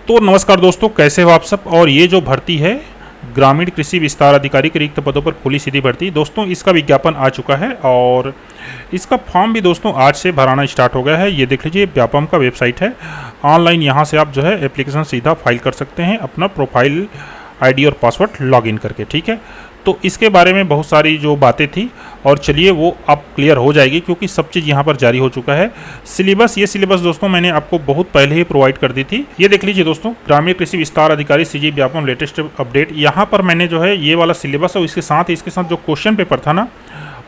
तो नमस्कार दोस्तों, कैसे हो आप सब। और ये जो भर्ती है ग्रामीण कृषि विस्तार अधिकारी के रिक्त पदों पर खुली सीधी भर्ती, दोस्तों इसका विज्ञापन आ चुका है और इसका फॉर्म भी दोस्तों आज से भराना स्टार्ट हो गया है। ये देख लीजिए, व्यापम का वेबसाइट है। ऑनलाइन यहाँ से आप जो है एप्लीकेशन सीधा फाइल कर सकते हैं अपना प्रोफाइल आईडी और पासवर्ड लॉगिन करके, ठीक है। तो इसके बारे में बहुत सारी जो बातें थी और चलिए वो अब क्लियर हो जाएगी क्योंकि सब चीज़ यहाँ पर जारी हो चुका है। सिलेबस, ये सिलेबस दोस्तों मैंने आपको बहुत पहले ही प्रोवाइड कर दी थी। ये देख लीजिए दोस्तों, ग्रामीण कृषि विस्तार अधिकारी सीजी व्यापम लेटेस्ट अपडेट। यहाँ पर मैंने जो है ये वाला सिलेबस और इसके साथ जो क्वेश्चन पेपर था ना,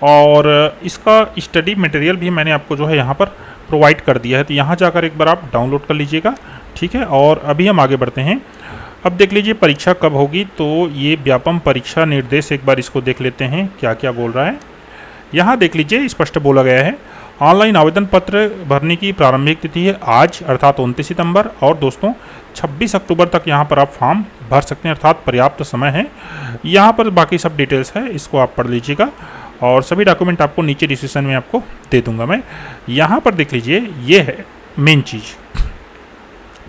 और इसका स्टडी मटेरियल भी मैंने आपको जो है यहाँ पर प्रोवाइड कर दिया है। तो यहाँ जाकर एक बार आप डाउनलोड कर लीजिएगा, ठीक है। और अभी हम आगे बढ़ते हैं। अब देख लीजिए परीक्षा कब होगी, तो ये व्यापम परीक्षा निर्देश, एक बार इसको देख लेते हैं क्या क्या बोल रहा है। यहाँ देख लीजिए स्पष्ट बोला गया है, ऑनलाइन आवेदन पत्र भरने की प्रारंभिक तिथि है आज अर्थात 29 सितंबर और दोस्तों 26 अक्टूबर तक यहाँ पर आप फॉर्म भर सकते हैं, अर्थात पर्याप्त समय है। यहाँ पर बाकी सब डिटेल्स है, इसको आप पढ़ लीजिएगा और सभी डॉक्यूमेंट आपको नीचे डिस्क्रिप्शन में आपको दे दूंगा मैं। यहाँ पर देख लीजिए ये है मेन चीज़,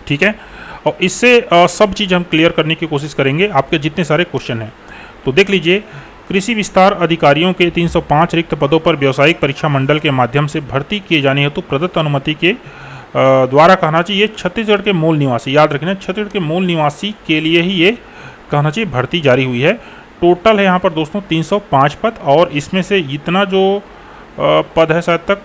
ठीक है। और इससे सब चीज़ हम क्लियर करने की कोशिश करेंगे, आपके जितने सारे क्वेश्चन हैं। तो देख लीजिए, कृषि विस्तार अधिकारियों के 305 रिक्त पदों पर व्यावसायिक परीक्षा मंडल के माध्यम से भर्ती किए जाने हेतु प्रदत्त अनुमति के द्वारा कहना चाहिए छत्तीसगढ़ के मूल निवासी, याद रखना छत्तीसगढ़ के मूल निवासी के लिए ही ये कहना चाहिए भर्ती जारी हुई है। टोटल है यहाँ पर दोस्तों 305 पद और इसमें से इतना जो पद है शायद तक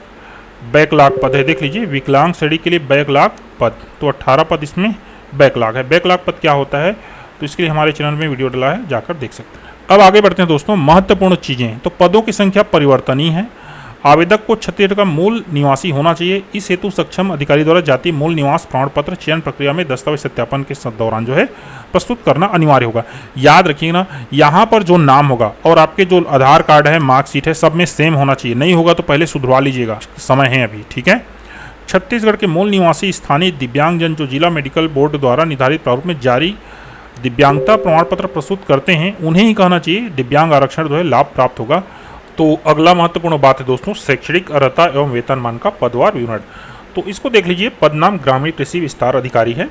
बैकलॉग पद है। देख लीजिए, विकलांग श्रेणी के लिए बैकलॉग पद, तो 18 पद इसमें बैकलॉग है। बैकलॉग पद क्या होता है, तो इसके लिए हमारे चैनल में वीडियो डला है, जाकर देख सकते हैं। अब आगे बढ़ते हैं दोस्तों, महत्वपूर्ण चीज़ें। तो पदों की संख्या परिवर्तनीय है। आवेदक को छत्तीसगढ़ का मूल निवासी होना चाहिए। इस हेतु सक्षम अधिकारी द्वारा जातीय मूल निवास प्रमाण पत्र चयन प्रक्रिया में दस्तावेज सत्यापन के दौरान जो है प्रस्तुत करना अनिवार्य होगा। याद रखिएगा ना, यहाँ पर जो नाम होगा और आपके जो आधार कार्ड है, मार्कशीट है, सब में सेम होना चाहिए। नहीं होगा तो पहले सुधरवा लीजिएगा, समय है अभी, ठीक है। छत्तीसगढ़ के मूल निवासी स्थानीय दिव्यांगजन जो जिला मेडिकल बोर्ड द्वारा निर्धारित प्रारूप में जारी दिव्यांगता प्रमाण पत्र प्रस्तुत करते हैं, उन्हें ही कहना चाहिए दिव्यांग आरक्षण जो है लाभ प्राप्त होगा। तो अगला महत्वपूर्ण बात है दोस्तों, शैक्षणिक अर्हता एवं वेतनमान का पदवार विवरण। तो इसको देख लीजिए, पद नाम ग्रामीण कृषि विस्तार अधिकारी है।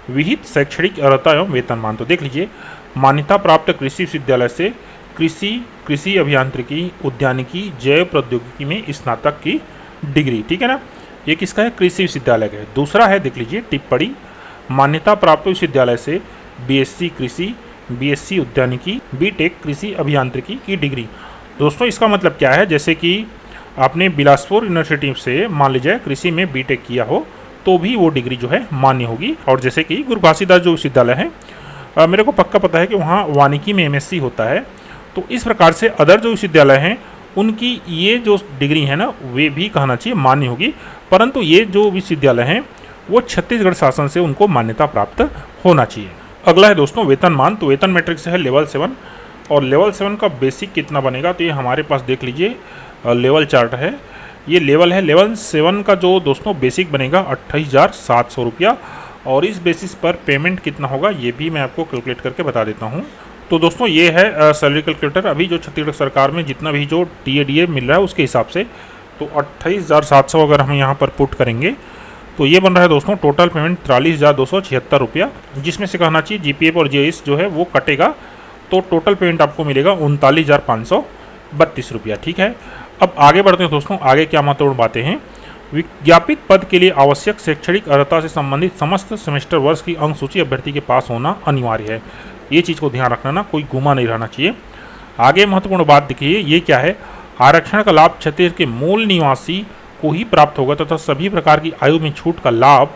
विहित शैक्षणिक अर्हता एवं वेतनमान, तो देख लीजिए, मान्यता प्राप्त कृषि विश्वविद्यालय से कृषि अभियांत्रिकी, उद्यानिकी, जैव प्रौद्योगिकी में स्नातक की डिग्री, ठीक है ना। ये किसका है, कृषि विश्वविद्यालय का है। दूसरा है देख लीजिए टिप्पणी, मान्यता प्राप्त विश्वविद्यालय से बीएससी कृषि, बीएससी उद्यानिकी, बीटेक कृषि अभियांत्रिकी की डिग्री। दोस्तों इसका मतलब क्या है, जैसे कि आपने बिलासपुर यूनिवर्सिटी से मान लीजिए कृषि में बीटेक किया हो तो भी वो डिग्री जो है मान्य होगी। और जैसे कि गुरु घासीदास जो विश्वविद्यालय है, मेरे को पक्का पता है कि वहाँ वानिकी में एमएससी होता है। तो इस प्रकार से अदर जो विश्वविद्यालय हैं उनकी ये जो डिग्री है ना, वे भी कहना चाहिए मान्य होगी। परंतु ये जो विश्वविद्यालय हैं वो छत्तीसगढ़ शासन से उनको मान्यता प्राप्त होना चाहिए। अगला है दोस्तों वेतनमान। तो वेतन मैट्रिक्स है लेवल 7 और लेवल 7 का बेसिक कितना बनेगा, तो ये हमारे पास देख लीजिए लेवल चार्ट है। ये लेवल है, लेवल 7 का जो दोस्तों बेसिक बनेगा 28,700 रुपया। और इस बेसिस पर पेमेंट कितना होगा ये भी मैं आपको कैलकुलेट करके बता देता हूँ। तो दोस्तों ये है सैलरी कैलकुलेटर, अभी जो छत्तीसगढ़ सरकार में जितना भी जो टीएडीए मिल रहा है उसके हिसाब से। तो 28,700 अगर हम यहाँ पर पुट करेंगे तो ये बन रहा है दोस्तों टोटल पेमेंट 43,276 रुपया, जिसमें से कहना चाहिए जीपीएफ और जीएस जो है वो कटेगा। तो टोटल पेमेंट आपको मिलेगा 39,532 रुपया, ठीक है। अब आगे बढ़ते हैं दोस्तों, आगे क्या महत्वपूर्ण बातें हैं। विज्ञापित पद के लिए आवश्यक शैक्षणिक अर्हता से संबंधित समस्त सेमेस्टर वर्ष की अंक सूची अभ्यर्थी के पास होना अनिवार्य है। ये चीज़ को ध्यान रखना ना, कोई गुमा नहीं रहना चाहिए। आगे महत्वपूर्ण बात देखिए, ये क्या है, आरक्षण का लाभ छत्तीसगढ़ के मूल निवासी को ही प्राप्त होगा तथा सभी प्रकार की आयु में छूट का लाभ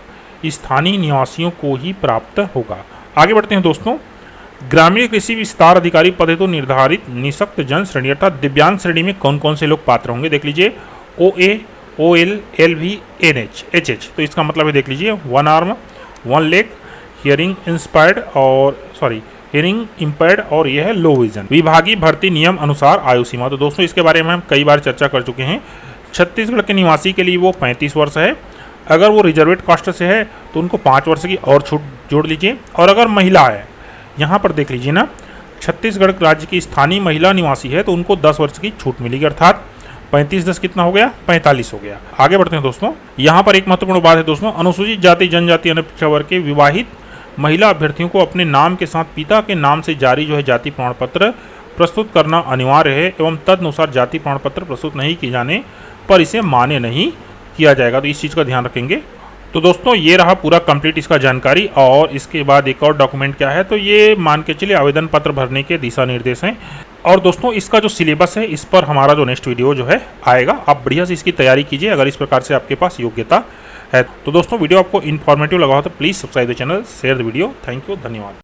स्थानीय निवासियों को ही प्राप्त होगा। आगे बढ़ते हैं दोस्तों, ग्रामीण कृषि विस्तार अधिकारी पद हेतु निर्धारित निःशक्त जन श्रेणी अर्थात दिव्यांग श्रेणी में कौन कौन से लोग पात्र होंगे, देख लीजिए OA, OL, LV, NH, HH। तो इसका मतलब है देख लीजिए 1 आर्म, 1 लेग, हियरिंग इम्पेयर्ड और यह है लो विजन। विभागीय भर्ती नियम अनुसार आयु सीमा, तो दोस्तों इसके बारे में हम कई बार चर्चा कर चुके हैं। छत्तीसगढ़ के निवासी के लिए वो 35 वर्ष है। अगर वो रिजर्वेड कास्ट से है तो उनको 5 वर्ष की और छूट जोड़ लीजिए। और अगर महिला है, यहाँ पर देख लीजिए ना, छत्तीसगढ़ राज्य की स्थानीय महिला निवासी है तो उनको 10 वर्ष की छूट मिलेगी, अर्थात 35-10 कितना हो गया, 45 हो गया। आगे बढ़ते हैं दोस्तों, यहाँ पर एक महत्वपूर्ण बात है दोस्तों, अनुसूचित जाति जनजाति अनपिछड़ा वर्ग के विवाहित महिला अभ्यर्थियों को अपने नाम के साथ पिता के नाम से जारी जो है जाति प्रमाण पत्र प्रस्तुत करना अनिवार्य है एवं तदनुसार जाति प्रमाण पत्र प्रस्तुत नहीं किए जाने पर इसे मान्य नहीं किया जाएगा। तो इस चीज़ का ध्यान रखेंगे। तो दोस्तों ये रहा पूरा कंप्लीट इसका जानकारी। और इसके बाद एक और डॉक्यूमेंट क्या है, तो ये मान के चलिए आवेदन पत्र भरने के दिशा निर्देश हैं। और दोस्तों इसका जो सिलेबस है इस पर हमारा जो नेक्स्ट वीडियो जो है आएगा। आप बढ़िया से इसकी तैयारी कीजिए अगर इस प्रकार से आपके पास योग्यता है। तो दोस्तों वीडियो आपको इन्फॉर्मेटिव लगा हो तो please subscribe the channel, share the video. Thank you, धन्यवाद।